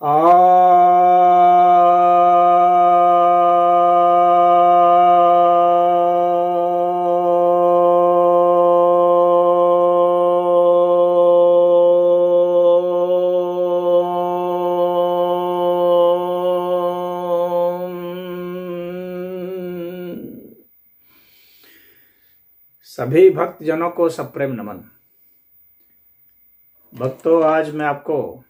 सभी भक्तजनों को सप्रेम नमन। भक्तों, आज मैं आपको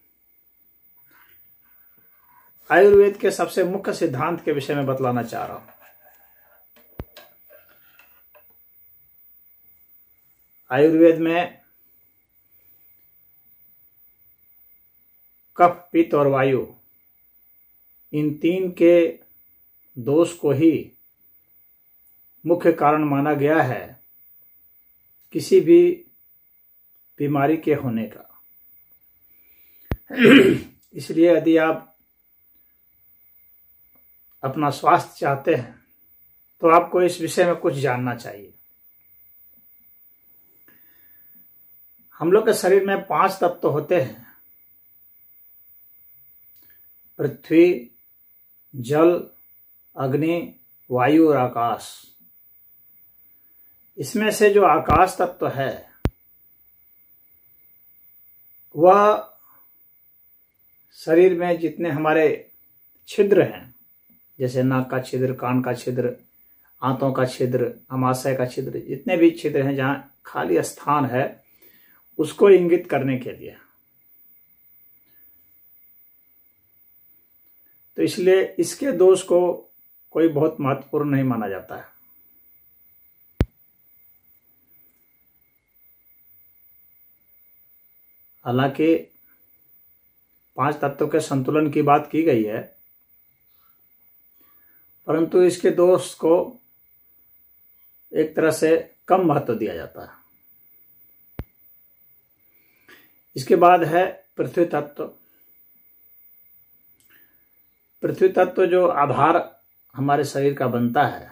आयुर्वेद के सबसे मुख्य सिद्धांत के विषय में बतलाना चाह रहा हूं। आयुर्वेद में कफ, पित्त और वायु, इन तीन के दोष को ही मुख्य कारण माना गया है किसी भी बीमारी के होने का। इसलिए यदि आप अपना स्वास्थ्य चाहते हैं तो आपको इस विषय में कुछ जानना चाहिए। हम लोग के शरीर में 5 तत्व होते हैं: पृथ्वी, जल, अग्नि, वायु और आकाश। इसमें से जो आकाश तत्व है वह शरीर में जितने हमारे छिद्र हैं, जैसे नाक का छिद्र, कान का छिद्र, आंतों का छिद्र, अमाशय का छिद्र, जितने भी छिद्र हैं जहां खाली स्थान है, उसको इंगित करने के लिए। तो इसलिए इसके दोष को कोई बहुत महत्वपूर्ण नहीं माना जाता है। हालांकि 5 तत्वों के संतुलन की बात की गई है, परंतु इसके दोष को एक तरह से कम महत्व दिया जाता है। इसके बाद है पृथ्वी तत्व। पृथ्वी तत्व जो आधार हमारे शरीर का बनता है,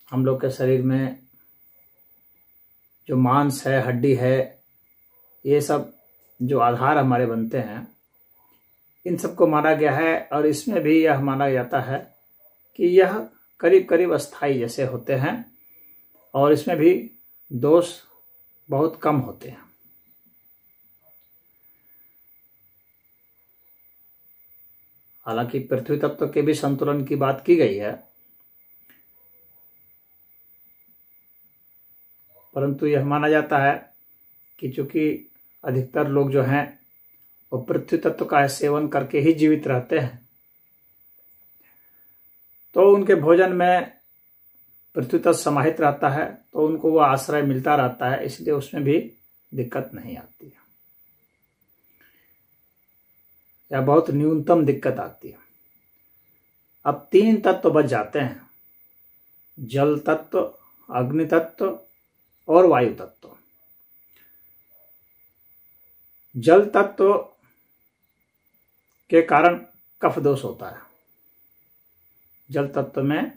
हम लोग के शरीर में जो मांस है, हड्डी है, ये सब जो आधार हमारे बनते हैं, इन सबको माना गया है। और इसमें भी यह माना जाता है कि यह करीब करीब अस्थाई जैसे होते हैं और इसमें भी दोष बहुत कम होते हैं। हालांकि पृथ्वी तत्व के भी संतुलन की बात की गई है, परंतु यह माना जाता है कि चूंकि अधिकतर लोग जो हैं वो पृथ्वी तत्व का सेवन करके ही जीवित रहते हैं, तो उनके भोजन में पृथ्वी तत्व समाहित रहता है, तो उनको वो आश्रय मिलता रहता है, इसलिए उसमें भी दिक्कत नहीं आती है या बहुत न्यूनतम दिक्कत आती है। अब 3 तत्व बच जाते हैं: जल तत्व, अग्नि तत्व और वायु तत्व। जल तत्व के कारण कफ दोष होता है। जल तत्व में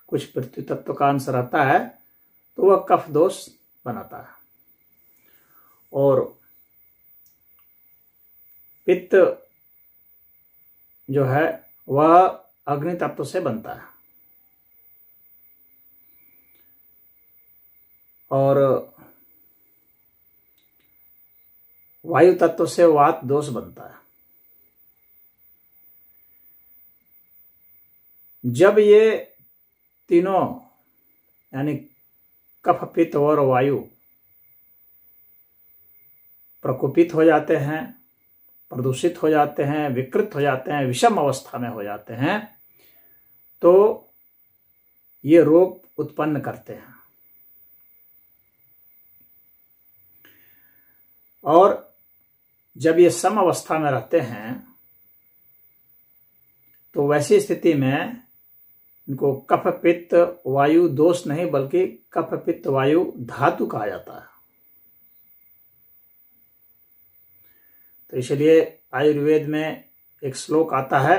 कुछ पृथ्वी तत्व का अंश रहता है, तो वह कफ दोष बनाता है। और पित्त जो है वह अग्नि तत्व से बनता है और वायु तत्व से वात दोष बनता है। जब ये तीनों यानी कफ, पित्त और वायु प्रकोपित हो जाते हैं, प्रदूषित हो जाते हैं, विकृत हो जाते हैं, विषम अवस्था में हो जाते हैं, तो ये रोग उत्पन्न करते हैं। और जब ये सम अवस्था में रहते हैं तो वैसी स्थिति में इनको कफ, पित्त, वायु दोष नहीं बल्कि कफ, पित्त, वायु धातु कहा जाता है। तो इसलिए आयुर्वेद में एक श्लोक आता है: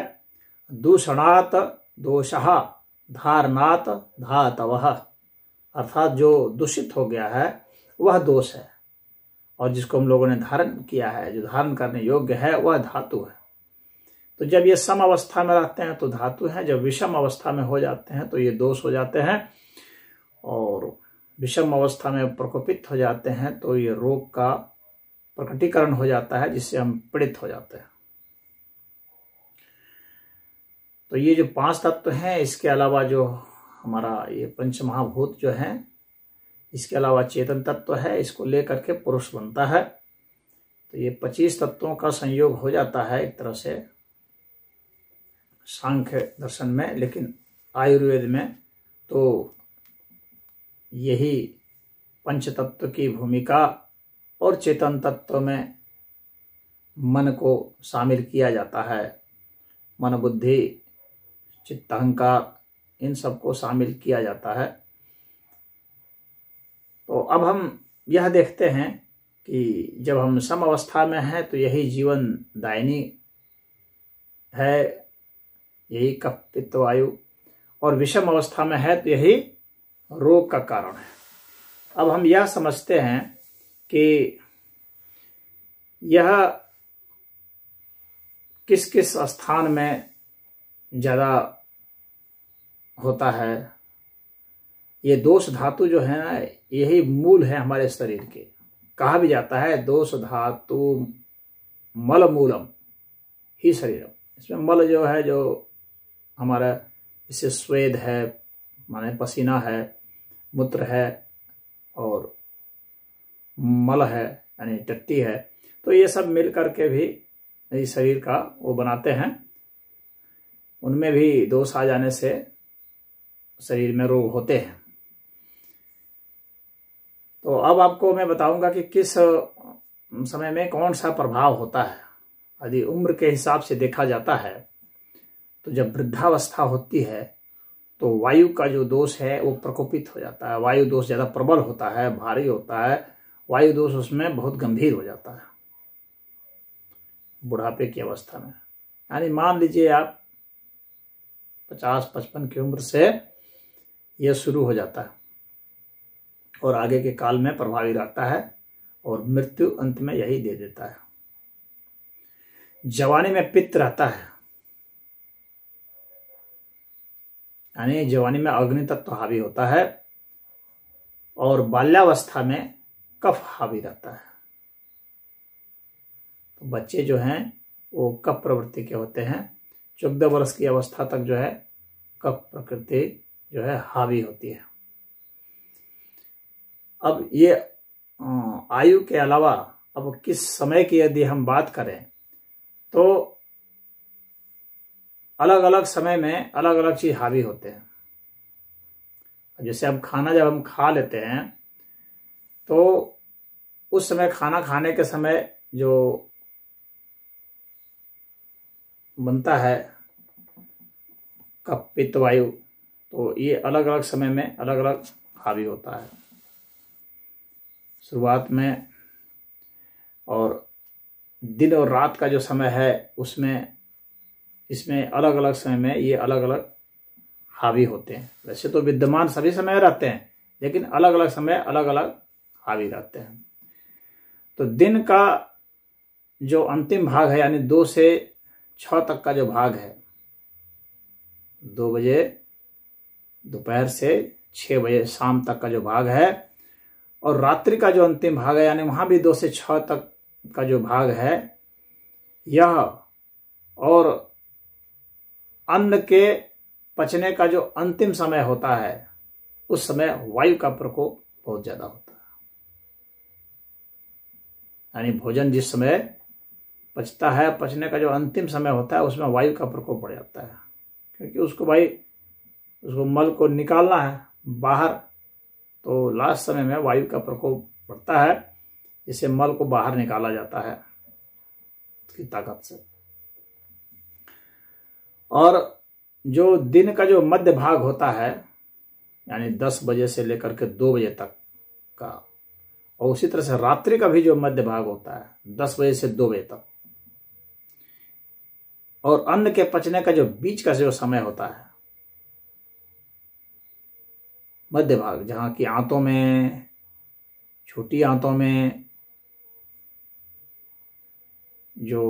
दूषणात दोषः धारणात धातवः। अर्थात जो दूषित हो गया है वह दोष है और जिसको हम लोगों ने धारण किया है, जो धारण करने योग्य है, वह धातु है। तो जब ये सम अवस्था में रहते हैं तो धातु है, जब विषम अवस्था में हो जाते हैं तो ये दोष हो जाते हैं, और विषम अवस्था में प्रकोपित हो जाते हैं तो ये रोग का प्रकटीकरण हो जाता है, जिससे हम पीड़ित हो जाते हैं। तो ये जो 5 तत्व हैं, इसके अलावा जो हमारा ये पंच महाभूत जो हैं, इसके अलावा चेतन तत्व है, इसको लेकर के पुरुष बनता है। तो ये 25 तत्वों का संयोग हो जाता है एक तरह से सांख्य दर्शन में, लेकिन आयुर्वेद में तो यही पंच तत्व की भूमिका और चेतन तत्व में मन को शामिल किया जाता है। मन, बुद्धि, चित्त, अहंकार, इन सबको शामिल किया जाता है। तो अब हम यह देखते हैं कि जब हम सम अवस्था में हैं तो यही जीवन दायिनी है, यही कफ पित्त वायु, और विषम अवस्था में है तो यही रोग का कारण है। अब हम यह समझते हैं कि यह किस किस स्थान में ज़्यादा होता है। ये दोष धातु जो है ना, यही मूल है हमारे शरीर के। कहा भी जाता है दोष धातु मल मूलम ही शरीरम। इसमें मल जो है, जो हमारा इससे स्वेद है, माने पसीना है, मूत्र है, और मल है यानी टट्टी है, तो ये सब मिल करके भी इस शरीर का वो बनाते हैं। उनमें भी दोष आ जाने से शरीर में रोग होते हैं। तो अब आपको मैं बताऊंगा कि किस समय में कौन सा प्रभाव होता है। यदि उम्र के हिसाब से देखा जाता है तो जब वृद्धावस्था होती है तो वायु का जो दोष है वो प्रकोपित हो जाता है। वायु दोष ज़्यादा प्रबल होता है, भारी होता है। वायु दोष उसमें बहुत गंभीर हो जाता है बुढ़ापे की अवस्था में। यानी मान लीजिए आप 50-55 की उम्र से यह शुरू हो जाता है और आगे के काल में प्रभावी रहता है, और मृत्यु अंत में यही दे देता है। जवानी में पित्त रहता है, यानी जवानी में अग्नि तत्व हावी होता है, और बाल्यावस्था में कफ हावी रहता है। तो बच्चे जो हैं वो कफ प्रवृत्ति के होते हैं। 14 वर्ष की अवस्था तक जो है कफ प्रकृति जो है हावी होती है। अब ये आयु के अलावा अब किस समय की यदि हम बात करें तो अलग अलग समय में अलग अलग चीज हावी होते हैं। जैसे अब खाना जब हम खा लेते हैं तो उस समय खाना खाने के समय जो बनता है कफ पित्त वायु, तो ये अलग अलग समय में अलग अलग हावी होता है। शुरुआत में और दिन और रात का जो समय है उसमें इसमें अलग अलग समय में ये अलग अलग हावी होते हैं। वैसे तो विद्यमान सभी समय रहते हैं, लेकिन अलग अलग समय अलग अलग हावी रहते हैं। तो दिन का जो अंतिम भाग है, यानी 2 से 6 तक का जो भाग है, 2 बजे दोपहर से 6 बजे शाम तक का जो भाग है, और रात्रि का जो अंतिम भाग है, यानी वहां भी 2 से 6 तक का जो भाग है, यह और अन्न के पचने का जो अंतिम समय होता है, उस समय वायु का प्रकोप बहुत ज्यादा होता है। यानी भोजन जिस समय पचता है, पचने का जो अंतिम समय होता है, उसमें वायु का प्रकोप बढ़ जाता है, क्योंकि उसको मल को निकालना है बाहर। तो लास्ट समय में वायु का प्रकोप बढ़ता है, जिससे मल को बाहर निकाला जाता है उसकी ताकत से। और जो दिन का जो मध्य भाग होता है, यानी 10 बजे से लेकर के 2 बजे तक का, और उसी तरह से रात्रि का भी जो मध्य भाग होता है 10 बजे से 2 बजे तक, और अन्न के पचने का जो बीच का जो समय होता है, मध्य भाग, जहां की आंतों में, छोटी आंतों में जो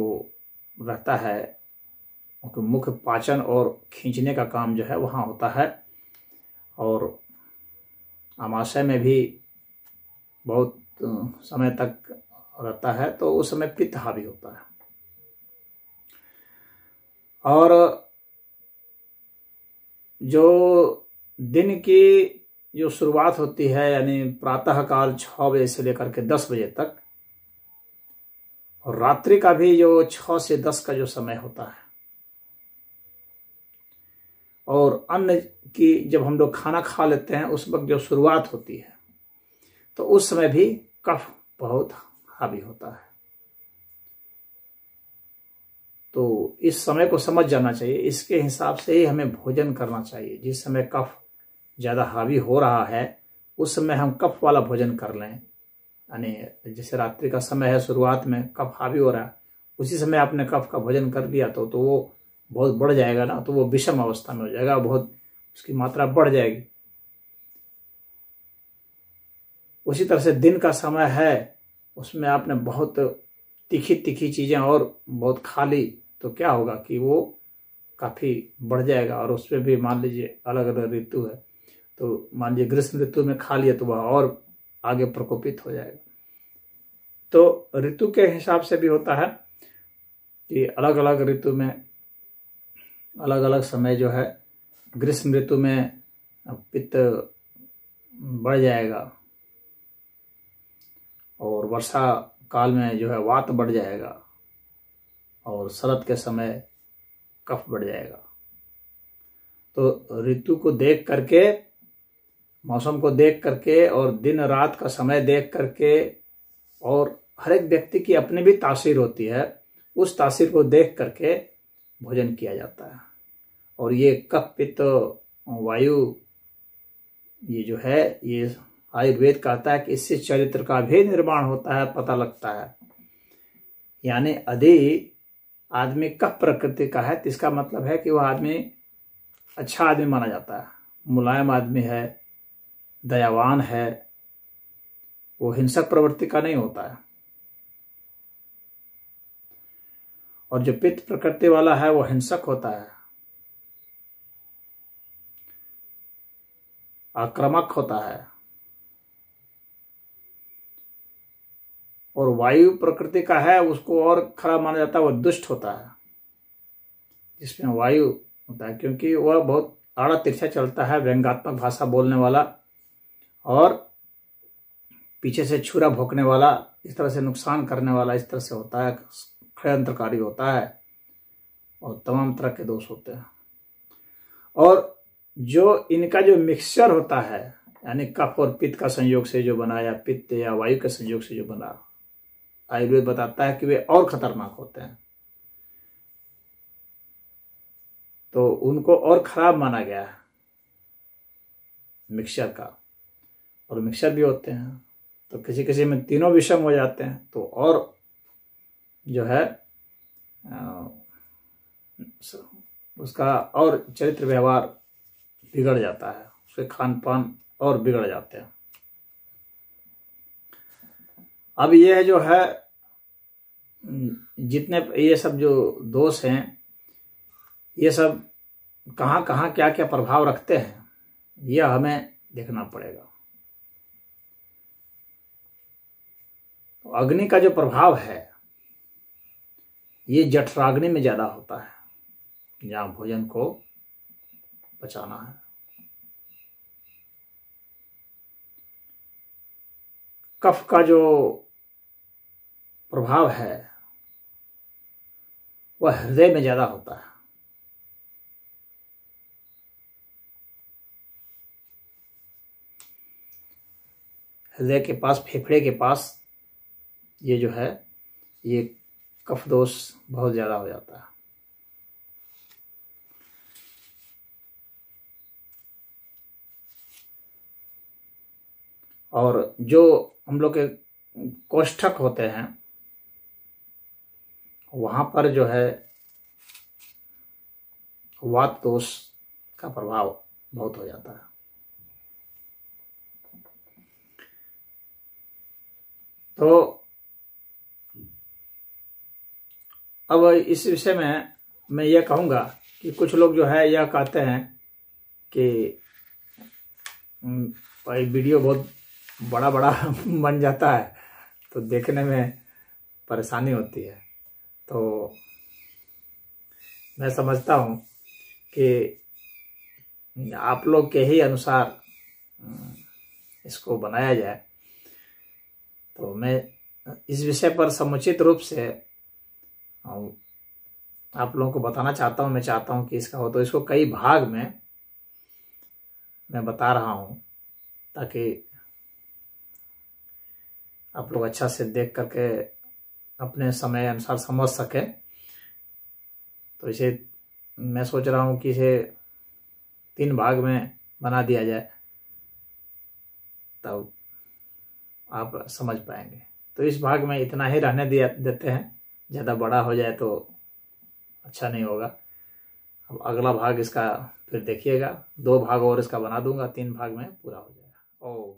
रहता है, क्योंकि मुख्य पाचन और खींचने का काम जो है वहाँ होता है। और अमाशय में भी बहुत समय तक रहता है, तो उस समय पित्त हावी होता है। और जो दिन की जो शुरुआत होती है, यानी प्रातः काल 6 बजे से लेकर के 10 बजे तक, और रात्रि का भी जो 6 से 10 का जो समय होता है, और अन्न की जब हम लोग खाना खा लेते हैं उस वक्त जो शुरुआत होती है, तो उस समय भी कफ बहुत हावी होता है। तो इस समय को समझ जाना चाहिए, इसके हिसाब से ही हमें भोजन करना चाहिए। जिस समय कफ ज़्यादा हावी हो रहा है उस समय हम कफ वाला भोजन कर लें। यानी जैसे रात्रि का समय है, शुरुआत में कफ हावी हो रहा है, उसी समय आपने कफ का भोजन कर दिया तो वो बहुत बढ़ जाएगा ना, तो वो विषम अवस्था में हो जाएगा, बहुत उसकी मात्रा बढ़ जाएगी। उसी तरह से दिन का समय है, उसमें आपने बहुत तीखी तीखी चीज़ें और बहुत खा ली, तो क्या होगा कि वो काफ़ी बढ़ जाएगा। और उसमें भी मान लीजिए अलग अलग ऋतु है, तो मान लीजिए ग्रीष्म ऋतु में खा लिया तो वह और आगे प्रकोपित हो जाएगा। तो ऋतु के हिसाब से भी होता है कि अलग अलग ऋतु में अलग अलग समय जो है, ग्रीष्म ऋतु में पित्त बढ़ जाएगा, और वर्षा काल में जो है वात बढ़ जाएगा, और शरद के समय कफ बढ़ जाएगा। तो ऋतु को देख करके, मौसम को देख करके, और दिन रात का समय देख करके, और हर एक व्यक्ति की अपनी भी तासीर होती है, उस तासीर को देख करके भोजन किया जाता है। और ये कफ पित्त वायु, ये जो है, ये आयुर्वेद कहता है कि इससे चरित्र का भी निर्माण होता है, पता लगता है। यानी यदि आदमी कफ प्रकृति का है तो इसका मतलब है कि वह आदमी अच्छा आदमी माना जाता है, मुलायम आदमी है, दयावान है, वो हिंसक प्रवृत्ति का नहीं होता है। और जो पित्त प्रकृति वाला है वो हिंसक होता है, आक्रामक होता है। और वायु प्रकृति का है, उसको और खराब माना जाता है, वो दुष्ट होता है, जिसमें वायु होता है, क्योंकि वह बहुत आड़ा तिरछा चलता है, व्यंग्यात्मक भाषा बोलने वाला, और पीछे से छुरा भोंकने वाला, इस तरह से नुकसान करने वाला, इस तरह से होता है, षड्यंत्रकारी होता है, और तमाम तरह के दोष होते हैं। और जो इनका जो मिक्सचर होता है, यानी कफ और पित्त का संयोग से जो बना, या पित्त या वायु के संयोग से जो बना, आयुर्वेद बताता है कि वे और खतरनाक होते हैं, तो उनको और खराब माना गया है मिक्सचर का। और मिक्सचर भी होते हैं, तो किसी किसी में तीनों विषम हो जाते हैं, तो और जो है उसका और चरित्र व्यवहार बिगड़ जाता है, उसके खान पान और बिगड़ जाते हैं। अब ये जो है, जितने ये सब जो दोष हैं, ये सब कहाँ कहाँ क्या क्या प्रभाव रखते हैं, यह हमें देखना पड़ेगा। तो अग्नि का जो प्रभाव है, ये जठराग्नि में ज्यादा होता है, जहाँ भोजन को पचाना है। कफ का जो प्रभाव है वह हृदय में ज्यादा होता है। हृदय के पास, फेफड़े के पास ये जो है, ये कफ दोष बहुत ज्यादा हो जाता है। और जो हम लोग के कोष्ठक होते हैं, वहां पर जो है वात दोष का प्रभाव बहुत हो जाता है। तो अब इस विषय में मैं ये कहूँगा कि कुछ लोग जो है यह कहते हैं कि भाई वीडियो बहुत बड़ा बड़ा बन जाता है तो देखने में परेशानी होती है। तो मैं समझता हूँ कि आप लोग के ही अनुसार इसको बनाया जाए। तो मैं इस विषय पर समुचित रूप से आप लोगों को बताना चाहता हूँ। मैं चाहता हूँ कि इसका हो तो इसको कई भाग में मैं बता रहा हूँ ताकि आप लोग अच्छा से देख करके अपने समय अनुसार समझ सकें। तो इसे मैं सोच रहा हूँ कि इसे 3 भाग में बना दिया जाए तब आप समझ पाएंगे। तो इस भाग में इतना ही रहने देते हैं, ज़्यादा बड़ा हो जाए तो अच्छा नहीं होगा। अब अगला भाग इसका फिर देखिएगा, 2 भाग और इसका बना दूंगा, 3 भाग में पूरा हो जाएगा। ओह।